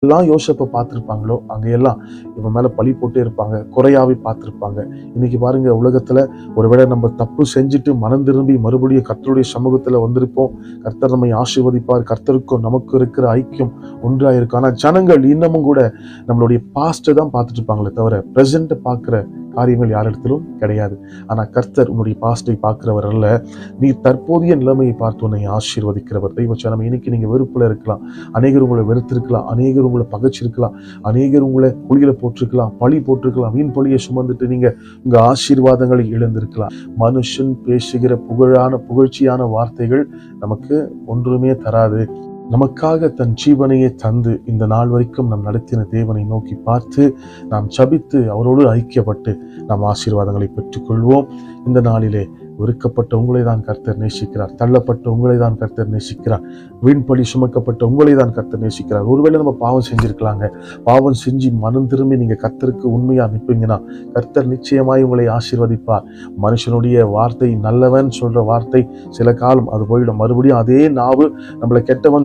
எல்லாம் யோசேப்பை பார்த்திருப்பாங்களோ அங்கெல்லாம் இவன் மேல பழி போட்டே இருப்பாங்க, குறையாவே பார்த்திருப்பாங்க. இன்னைக்கு பாருங்க, உலகத்துல ஒருவேளை நம்ம தப்பு செஞ்சுட்டு மனம் திரும்பி மறுபடியும் கர்த்தருடைய சமூகத்துல வந்திருப்போம். கர்த்தர் நம்மை ஆசீர்வதிப்பார். கர்த்தருக்கும் நமக்கு இருக்கிற ஐக்கியம் ஒன்றாயிருக்கும். ஆனா ஜனங்கள் இன்னமும் கூட நம்மளுடைய பாஸ்ட்டை தான் பார்த்துட்டு இருப்பாங்களே தவிர பிரசன்ட்டை பார்க்கிற காரியங்கள் யாரிடத்திலும் கிடையாது. ஆனா கர்த்தர் உன்னுடைய பாஸ்டை பார்க்கிறவர் அல்ல, நீ தற்போதைய நிலைமையை பார்த்து உன்னை ஆசீர்வதிக்கிறவர். தெய்வச்சனம், இன்னைக்கு நீங்க வெறுப்புல இருக்கலாம், அநேகர் உங்களை வெறுத்திருக்கலாம், அநேகர் உங்களை பகைச்சிருக்கலாம், அநேகர் உங்களை குழியில போட்டிருக்கலாம், பழி போட்டிருக்கலாம், வீண் பழியை சுமந்துட்டு நீங்க உங்க ஆசீர்வாதங்களை இழந்திருக்கலாம். மனுஷன் பேசுகிற புகழ்ச்சியான வார்த்தைகள் நமக்கு ஒன்றுமே தராது. நமக்காக தன் ஜீவனையே தந்து இந்த நாள் வரைக்கும் நம் நடத்தின தேவனை நோக்கி பார்த்து நாம் ஜெபித்து அவரோடு ஐக்கியப்பட்டு நாம் ஆசீர்வாதங்களை பெற்றுக்கொள்வோம். இந்த நாளிலே வெறுக்கப்பட்ட உங்களை தான் கர்த்தர் நேசிக்கிறார். தள்ளப்பட்ட உங்களை தான் கர்த்தர் நேசிக்கிறார். வீண்பழி சுமக்கப்பட்ட உங்களை தான் கர்த்தர் நேசிக்கிறார். ஒருவேளை நம்ம பாவம் செஞ்சிருக்கலாங்க. பாவம் செஞ்சு மனம் திரும்பி நீங்க கர்த்தருக்கு உண்மையா நிற்பீங்கன்னா கர்த்தர் நிச்சயமாய் உங்களை ஆசீர்வதிப்பார். மனுஷனுடைய வார்த்தை, நல்லவன் சொல்ற வார்த்தை சில காலம் அது போயிடும். மறுபடியும் அதே நாவு நம்மளை கெட்டவன்